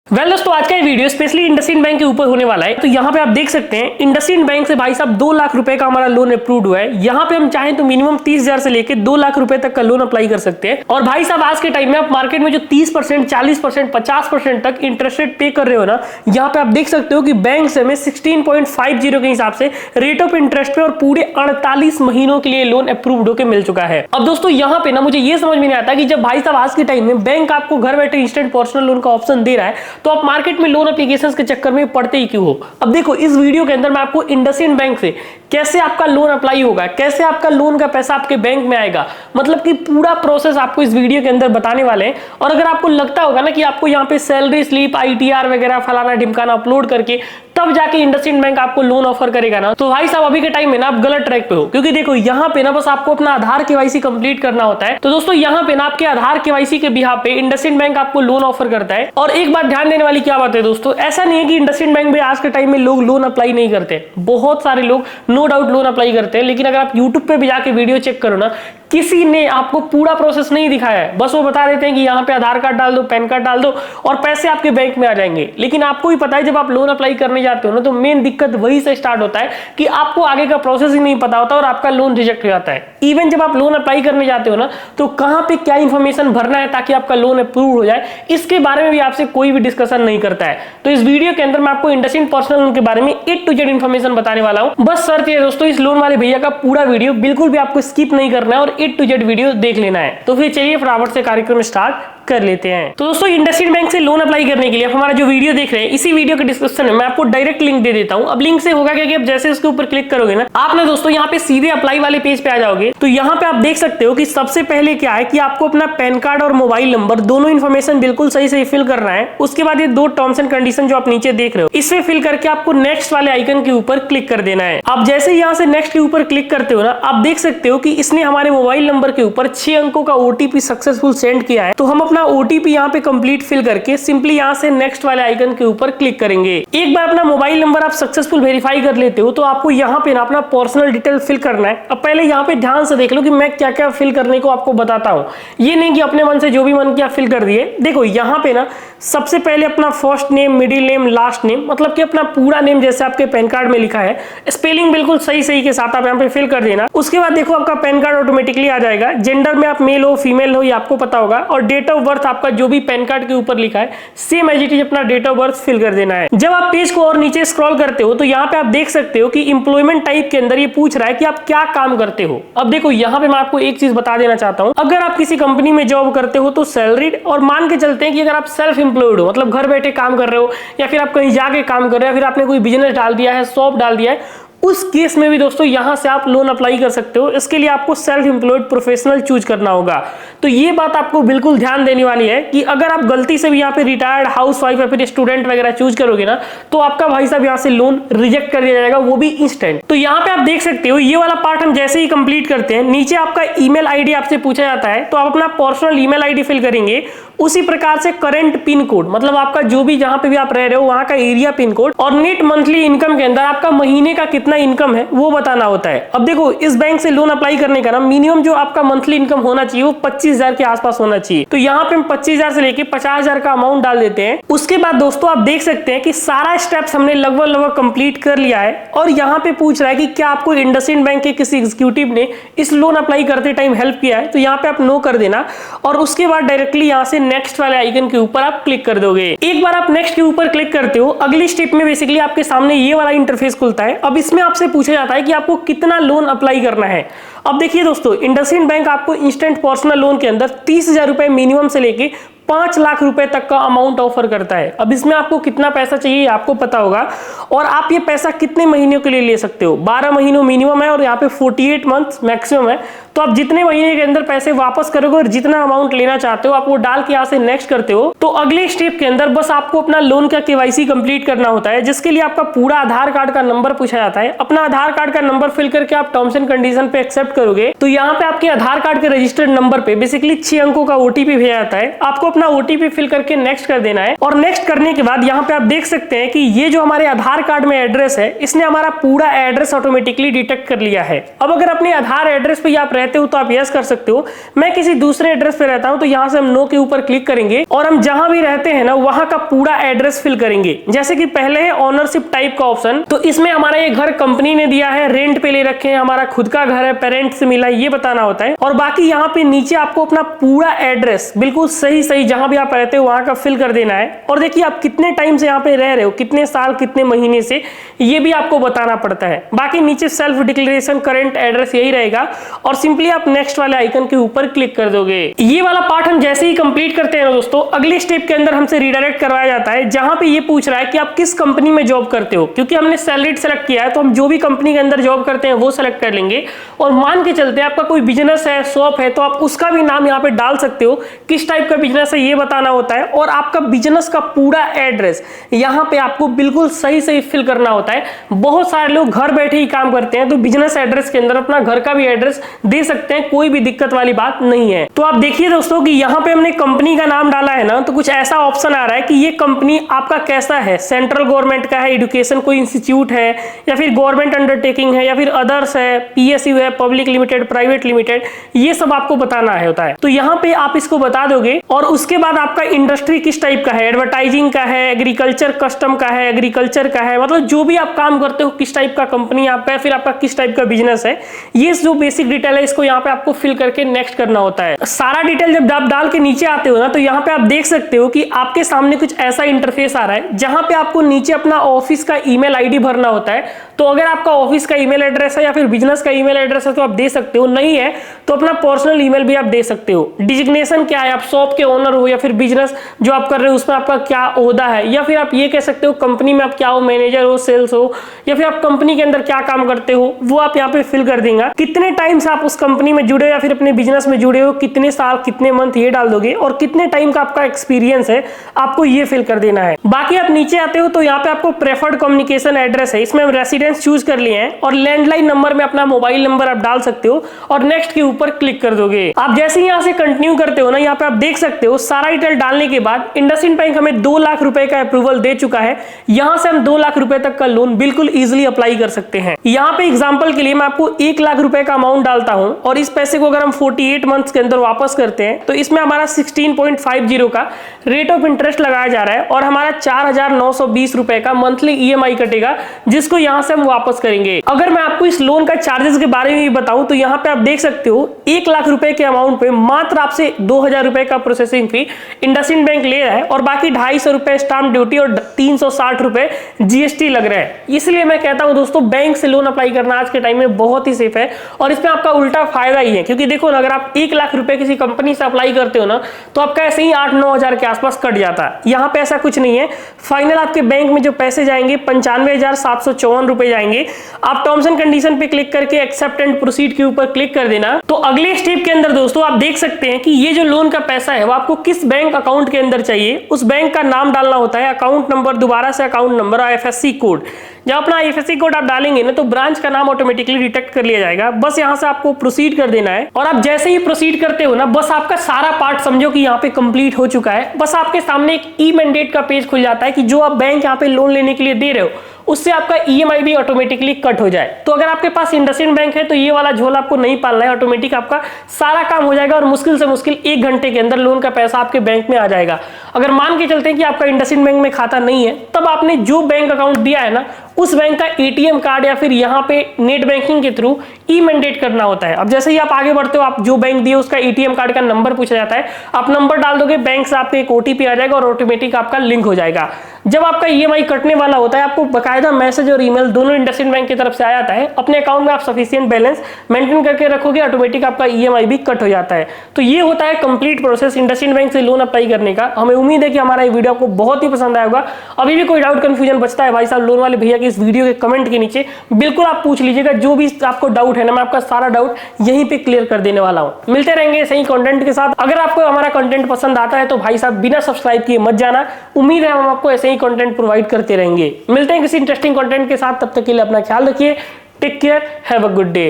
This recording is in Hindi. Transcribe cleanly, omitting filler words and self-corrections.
वेल दोस्तों, आज का ये वीडियो स्पेशली इंडसइंड बैंक के ऊपर होने वाला है। तो यहाँ पे आप देख सकते हैं इंडसइंड बैंक से भाई साहब 2 लाख रुपए का हमारा लोन अप्रूव्ड हुआ है। यहाँ पे हम चाहें तो मिनिमम 30,000 से लेके 2 लाख रुपए तक का लोन अप्लाई कर सकते हैं। और भाई साहब आज के टाइम में आप मार्केट में जो 30%, 40%, 50% तक इंटरेस्ट रेट पे कर रहे हो ना, यहाँ पे आप देख सकते हो कि बैंक से हमें 16.50 के हिसाब से रेट ऑफ इंटरेस्ट पे और पूरे 48 महीनों के लिए लोन अप्रूव्ड होकर मिल चुका है। अब दोस्तों यहाँ पे ना मुझे ये समझ में नहीं आता कि जब भाई साहब आज के टाइम में बैंक आपको घर बैठे इंस्टेंट पर्सनल लोन का ऑप्शन दे रहा है, तो आप मार्केट में लोन एप्लीकेशंस के चक्कर में पड़ते ही क्यों हो। अब देखो, इस वीडियो के अंदर मैं आपको इंडसइंड बैंक से कैसे आपका लोन अप्लाई होगा, कैसे आपका लोन का पैसा आपके बैंक में आएगा, मतलब कि पूरा प्रोसेस आपको इस वीडियो के अंदर बताने वाले हैं। और अगर आपको लगता होगा ना कि आपको यहाँ पे सैलरी स्लिप, आईटीआर वगैरह फलाना ढिमकाना अपलोड करके तब जाके इंडसइंड बैंक आपको लोन ऑफर करेगा ना, तो भाई साहब अभी के टाइम में ना आप गलत ट्रैक पे हो। क्योंकि देखो यहाँ पे ना बस आपको अपना आधार केवाईसी कंप्लीट करना होता है। तो दोस्तों यहाँ पे ना आपके आधार केवाईसी के बिहाफ पे इंडसइंड बैंक आपको लोन ऑफर करता है। और एक बात ध्यान देने वाली क्या बात है दोस्तों, ऐसा नहीं है कि इंडसइंड बैंक में आज के टाइम में लोग लोन अप्लाई नहीं करते। बहुत सारे लोग नो डाउट लोन अप्लाई करते हैं, लेकिन अगर आप यूट्यूब पे भी जाके वीडियो चेक करो ना, किसी ने आपको पूरा प्रोसेस नहीं दिखाया है। बस वो बता देते हैं कि यहाँ पे आधार कार्ड डाल दो, पैन कार्ड डाल दो और पैसे आपके बैंक में आ जाएंगे। लेकिन आपको भी पता है जब आप लोन अप्लाई करने जाते हो ना, तो मेन दिक्कत वही से स्टार्ट होता है कि आपको आगे का प्रोसेस ही नहीं पता होता और आपका लोन रिजेक्ट हो जाता है। इवन जब आप लोन अप्लाई करने जाते हो ना, तो कहां पे क्या इंफॉर्मेशन भरना है ताकि आपका लोन अप्रूव हो जाए, इसके बारे में भी आपसे कोई भी डिस्कशन नहीं करता है। तो इस वीडियो के अंदर मैं आपको इंडसइंड पर्सनल लोन के बारे में A to Z इंफॉर्मेशन बताने वाला हूं। बस शर्त है दोस्तों, इस लोन वाले भैया का पूरा वीडियो बिल्कुल भी आपको स्किप नहीं करना है और A to Z वीडियो देख लेना है। तो फिर चलिए फटाफट से कार्यक्रम स्टार्ट कर लेते हैं। तो दोस्तों इंडसइंड बैंक से लोन अप्लाई करने के लिए आप हमारा जो वीडियो देख रहे हैं, इसी वीडियो के डिस्क्रिप्शन में मैं आपको डायरेक्ट लिंक दे देता हूं। अब लिंक से होगा क्या कि आप जैसे उसके ऊपर क्लिक करोगे ना, आप ना दोस्तों यहाँ पे सीधे अप्लाई वाले पेज पे आ जाओगे। तो यहाँ पे आप देख सकते हो कि सबसे पहले क्या है कि आपको अपना पैन कार्ड और मोबाइल नंबर दोनों इन्फॉर्मेशन बिल्कुल सही से फिल करना है। उसके बाद ये 2 टर्म्स एंड कंडीशन जो आप नीचे देख रहे हो, इससे फिल करके आपको नेक्स्ट वाले आइकन के ऊपर क्लिक कर देना है। आप जैसे ही यहाँ से नेक्स्ट के ऊपर क्लिक करते हो ना, आप देख सकते हो कि इसने हमारे मोबाइल नंबर के ऊपर 6 अंकों का ओटीपी सक्सेसफुल सेंड किया है। तो हम अपना ओटीपी यहाँ पे कंप्लीट फिल करके सिंपली यहाँ से नेक्स्ट वाले आइकन के ऊपर क्लिक करेंगे। एक बार अपना मोबाइल नंबर आप सक्सेसफुल वेरीफाई कर लेते हो, तो आपको यहाँ पे ना अपना पर्सनल डिटेल फिल करना है। अब पहले यहाँ पे ध्यान से देख लो कि मैं क्या क्या फिल करने को आपको बताता हूँ। ये नहीं कि अपने मन से जो भी मन किया फिल कर दिए। देखो यहाँ पे ना सबसे पहले अपना first name, middle name, last name, मतलब कि अपना पूरा नेम जैसे आपके पैन कार्ड में लिखा है, स्पेलिंग बिल्कुल सही सही के साथ आप यहाँ पे फिल कर देना। उसके बाद देखो आपका पैन कार्ड ऑटोमेटिकली आ जाएगा। जेंडर में आप मेल हो फीमेल हो ये आपको पता होगा। और डेट ऑफ बर्थ आपका जो भी पैन कार्ड के ऊपर लिखा है सेम एज इट इज अपना डेट ऑफ बर्थ फिल कर देना है। जब आप पेज को और नीचे स्क्रॉल करते हो, तो यहाँ पे आप देख सकते हो कि एम्प्लॉयमेंट टाइप के अंदर ये पूछ रहा है कि आप क्या काम करते हो। अब देखो यहाँ पे मैं आपको एक चीज बता देना चाहता हूँ, अगर आप किसी कंपनी में जॉब करते हो तो सैलरीड, और मान के चलते हैं कि अगर आप सेल्फ एम्प्लॉयड हो, मतलब घर बैठे काम कर रहे हो या फिर आप कहीं जाके काम कर रहे हो, या फिर आपने कोई बिजनेस डाल दिया है, शॉप डाल दिया है, उस केस में भी दोस्तों यहां से आप लोन अप्लाई कर सकते हो। इसके लिए आपको सेल्फ एम्प्लॉयड प्रोफेशनल चूज करना होगा। तो ये बात आपको बिल्कुल ध्यान देने वाली है कि अगर आप गलती से भी यहाँ पे रिटायर्ड, हाउसवाइफ या फिर स्टूडेंट वगैरह चूज करोगे ना, तो आपका भाई साहब यहाँ से लोन रिजेक्ट कर दिया जाएगा, वो भी इंस्टेंट। तो यहाँ पे आप देख सकते हो ये वाला पार्ट हम जैसे ही कंप्लीट करते हैं, नीचे आपका ईमेल आईडी आपसे पूछा जाता है, तो आप अपना पर्सनल ईमेल आईडी फिल करेंगे। उसी प्रकार से करंट पिन कोड, मतलब आपका जो भी जहां पे भी आप रह रहे हो वहां का एरिया पिन कोड, और नेट मंथली इनकम के अंदर आपका महीने का कितना इनकम है वो बताना होता है। अब देखो इस बैंक से लोन अप्लाई करने का ना मिनिमम जो आपका मंथली इनकम होना चाहिए वो 25,000 के आसपास होना चाहिए। तो यहाँ पे हम 25,000 से लेके 50,000 का अमाउंट डाल देते हैं। उसके बाद दोस्तों आप देख सकते हैं कि सारा स्टेप्स हमने लगभग कंप्लीट कर लिया है। और यहाँ पे पूछ रहा है कि क्या आपको इंडसइंड बैंक के किसी एग्जीक्यूटिव ने इस लोन अप्लाई करते टाइम हेल्प किया है, तो यहाँ पे आप नो कर देना। और उसके बाद डायरेक्टली यहाँ से नेक्स्ट वाले आइकन के ऊपर आप क्लिक कर दोगे। एक बार आप नेक्स्ट के ऊपर क्लिक करते हो, अगली स्टेप में बेसिकली आपके सामने ये वाला इंटरफेस खुलता है। अब इसमें आपसे पूछा जाता है कि आपको कितना लोन अप्लाई करना है। अब देखिए दोस्तों, इंडसइंड बैंक आपको इंस्टेंट पर्सनल लोन के अंदर 30,000 रुपए मिनिमम से लेके 5 लाख रुपए तक का अमाउंट ऑफर करता है। अब इसमें आपको कितना पैसा चाहिए आपको पता होगा, और आप ये पैसा कितने महीनों के लिए ले सकते हो। 12 महीनों मिनिमम है और यहाँ पे 48 मंथ्स मैक्सिमम है। तो आप जितने महीने के अंदर पैसे वापस करोगे और जितना अमाउंट लेना चाहते हो आप वो डाल के यहाँ से नेक्स्ट करते हो। तो अगले स्टेप के अंदर बस आपको अपना लोन का केवाईसी कंप्लीट करना होता है, जिसके लिए आपका पूरा आधार कार्ड का नंबर पूछा जाता है। अपना आधार कार्ड का नंबर फिल करके आप टर्म्स एंड कंडीशन पे एक्सेप्ट करोगे, तो यहाँ पे आपके आधार कार्ड के रजिस्टर्ड नंबर पे बेसिकली 6 अंकों का ओटीपी भेजा जाता है। आपको अपना OTP फिल करके नेक्स्ट कर देना है। और नेक्स्ट करने के बाद यहाँ पे आप देख सकते हैं कि ये जो हमारे आधार कार्ड में एड्रेस है, इसने हमारा पूरा एड्रेस ऑटोमेटिकली डिटेक्ट कर लिया है। अब अगर अपने आधार एड्रेस पे आप रहते हो तो आप यस कर सकते हो। मैं किसी दूसरे एड्रेस पे रहता हूं तो यहाँ से हम नो के ऊपर क्लिक करेंगे और हम जहां भी रहते हैं ना वहां का पूरा एड्रेस फिल करेंगे। जैसे कि पहले है ओनरशिप टाइप का ऑप्शन, तो इसमें हमारा ये घर कंपनी ने दिया है, रेंट पे ले रखे हैं, हमारा खुद का घर है, पेरेंट से मिला, ये बताना होता है। और बाकी यहाँ पे नीचे आपको अपना पूरा एड्रेस बिल्कुल सही सही जहां भी आप रहते हो वहां का फिल कर देना है। और देखिए आप कितने टाइम से यहाँ पे रह रहे हो, कितने साल कितने महीने से, ये भी आपको बताना पड़ता है। बाकी नीचे सेल्फ डिक्लेरेशन करंट एड्रेस यही रहेगा और सिंपली आप नेक्स्ट वाले आइकन के ऊपर क्लिक कर दोगे। ये वाला पार्ट हम जैसे ही कंप्लीट करते हैं दोस्तों, अगले स्टेप के अंदर हमसे रिडायरेक्ट करवाया जाता है जहां पे ये पूछ रहा है कि आप किस कंपनी में जॉब करते हो। क्योंकि हमने सैलरीड सेलेक्ट किया है तो हम जो भी कंपनी के अंदर जॉब करते हैं वो सेलेक्ट कर लेंगे। और मान के चलते हैं आपका कोई बिजनेस है, शॉप है, तो आप उसका भी नाम यहाँ पे डाल सकते हो, किस टाइप का बिजनेस है ये बताना होता है। और आपका बिजनेस का पूरा एड्रेस यहाँ पे आपको बिल्कुल सही सही फिल करना होता है। बहुत सारे लोग घर बैठे ही काम करते हैं तो बिजनेस एड्रेस के अंदर अपना घर का भी एड्रेस दे सकते हैं, कोई भी दिक्कत वाली बात नहीं है। तो आप देखिए दोस्तों कि यहाँ पे हमने कंपनी का नाम डाला है ना, तो कुछ ऐसा ऑप्शन आ रहा है कि ये कंपनी आपका कैसा है, सेंट्रल गवर्नमेंट का है, एजुकेशन कोई इंस्टीट्यूट है, या फिर गवर्नमेंट अंडरटेकिंग है, या फिर अदर्स है, PSU है, पब्लिक लिमिटेड, प्राइवेट लिमिटेड, ये सब आपको बताना है होता है। तो यहाँ पे आप इसको बता दोगे और उसके बाद आपका इंडस्ट्री किस टाइप का है, एडवर्टाइजिंग का है, एग्रीकल्चर कस्टम का है, एग्रीकल्चर का है, मतलब जो भी आप काम करते हो, किस टाइप का कंपनी आपका है, फिर आपका किस टाइप का बिजनेस है, ये जो बेसिक डिटेल है इसको यहाँ पे आपको फिल करके नेक्स्ट करना होता है। सारा डिटेल जब आप डाल के नीचे आते हो ना, तो यहाँ पे आप देख सकते हो कि आपके सामने कुछ ऐसा इंटरफेस आ रहा है जहां पे आपको नीचे अपना ऑफिस का ईमेल आईडी भरना होता है। तो अगर आपका ऑफिस का ईमेल एड्रेस है या फिर बिजनेस का ईमेल एड्रेस है तो आप दे सकते हो, नहीं है तो अपना पर्सनल ईमेल भी आप दे सकते हो। डिजिग्नेशन क्या है, आप शॉप के ओनर हो या फिर बिजनेस जो आप कर रहे हो उसमें आपका क्या ओहदा है, या फिर आप ये कह सकते हो कंपनी में आप क्या हो, मैनेजर हो, सेल्स हो, या फिर आप कंपनी के अंदर क्या काम करते हो, वो आप यहाँ पे फिल कर देंगे। कितने टाइम से आप उस कंपनी में जुड़े हो या फिर अपने बिजनेस में जुड़े हो, कितने साल कितने मंथ, ये डाल दोगे। और कितने टाइम का आपका एक्सपीरियंस है आपको ये फिल कर देना है। बाकी आप नीचे आते हो तो यहाँ पे आपको प्रेफर्ड कम्युनिकेशन एड्रेस है, इसमें हम रेसिडेंस चूज कर लिए हैं और लैंडलाइन नंबर में अपना मोबाइल नंबर आप डाल सकते हो और नेक्स्ट के ऊपर क्लिक कर दोगे। आप जैसे ही यहाँ से कंटिन्यू करते हो ना, यहाँ पे आप देख सकते हो सारा डिटेल डालने के बाद इंडसइंड बैंक हमें 2 लाख रुपए का अप्रूवल दे चुका है। यहाँ से हम 2 लाख रुपए तक का लोन बिल्कुल इजिली अप्लाई कर सकते हैं। यहाँ पे एग्जांपल के लिए मैं आपको 1 लाख रुपए का अमाउंट डालता हूं और इस पैसे को अगर हम 48 मंथ्स के अंदर वापस करते हैं तो इसमें हमारा 16.50 का रेट ऑफ इंटरेस्ट लगाया जा रहा है और हमारा 4,920 रुपए का मंथली EMI कटेगा, जिसको यहाँ से हम वापस करेंगे। अगर मैं आपको इस लोन का चार्जेस के बारे में भी बताऊं तो यहाँ पे आप देख सकते हो 1 लाख रुपए के अमाउंट पे मात्र आपसे 2,000 रुपए का प्रोसेसिंग फी इंडसइंड बैंक ले रहा है और बाकी 250 रुपए स्टाम्प ड्यूटी और 360 रुपए GST लग रहा है। इसलिए मैं कहता हूं दोस्तों, बैंक से लोन अप्लाई करना आज के टाइम में बहुत ही सेफ है और इसमें आपका उल्टा फायदा ही है। क्योंकि देखो ना, अगर आप 1 लाख रुपए किसी कंपनी से अप्लाई करते हो ना तो आपका ऐसे ही 8-9 हजार के आसपास कट जाता है। यहाँ पे ऐसा कुछ नहीं है। फाइनल आपके बैंक में जो पैसे जाएंगे 95,754 रुपए जाएंगे। आप टर्म्स एंड कंडीशन पे क्लिक करके एक्सेप्ट एंड प्रोसीड के ऊपर क्लिक कर देना। तो अगले स्टेप के अंदर दोस्तों आप देख सकते हैं कि ये जो लोन का पैसा है वो आपको किस बैंक अकाउंट के अंदर चाहिए, उस बैंक का नाम डालना होता है, अकाउंट नंबर, दोबारा से अकाउंट नंबर और IFSC कोड। जब अपना IFSC कोड आप डालेंगे ना तो ब्रांच का नाम ऑटोमेटिकली डिटेक्ट कर लिया जाएगा। बस यहाँ से आपको प्रोसीड कर देना है और आप जैसे ही प्रोसीड करते हो ना, बस आपका सारा पार्ट समझो कि यहाँ पे कंप्लीट हो चुका है। बस आपके सामने एक ई मैंडेट का पेज खुल जाता है कि जो आप बैंक यहाँ पे लोन लेने के लिए दे रहे हो उससे आपका EMI भी ऑटोमेटिकली कट हो जाए। तो अगर आपके पास इंडसइंड बैंक है तो ये वाला झोला आपको नहीं पालना है, ऑटोमेटिक आपका सारा काम हो जाएगा और मुश्किल से मुश्किल 1 घंटे के अंदर लोन का पैसा आपके बैंक में आ जाएगा। अगर मान के चलते हैं कि आपका इंडसइंड बैंक में खाता नहीं है, तब आपने जो बैंक अकाउंट दिया है ना उस बैंक का ATM कार्ड या फिर यहाँ पे नेट बैंकिंग के थ्रू ई मैंडेट करना होता है। अब जैसे ही आप आगे बढ़ते हो, आप जो बैंक दिए उसका ATM कार्ड का नंबर पूछा जाता है, आप नंबर डाल दोगे, बैंक से आपको एक OTP आ जाएगा और ऑटोमेटिक आपका लिंक हो जाएगा। जब आपका EMI कटने वाला होता है आपको बकायदा मैसेज और ईमेल दोनों इंडसइंड बैंक की तरफ से आ जाता है। अपने अकाउंट में आप सफिशिएंट बैलेंस मेंटेन करके रखोगे, ऑटोमेटिक आपका EMI भी कट हो जाता है। तो ये होता है कंप्लीट प्रोसेस इंडसइंड बैंक से लोन अप्लाई करने का। हमें उम्मीद है कि हमारा ये वीडियो आपको बहुत ही पसंद आया होगा। अभी भी कोई डाउट कंफ्यूजन बचता है भाई साहब लोन वाले भैया के इस वीडियो के कमेंट के नीचे बिल्कुल आप पूछ लीजिएगा। जो भी आपको डाउट है ना, मैं आपका सारा डाउट यहीं पे क्लियर कर देने वाला हूं। मिलते रहेंगे सही कंटेंट के साथ। अगर आपको हमारा कंटेंट पसंद आता है तो भाई साहब बिना सब्सक्राइब किए मत जाना। उम्मीद है हम आपको ऐसे ही कंटेंट प्रोवाइड करते रहेंगे। मिलते हैं किसी इंटरेस्टिंग कंटेंट के साथ, तब तक के लिए अपना ख्याल रखिए। Take care, have a good day.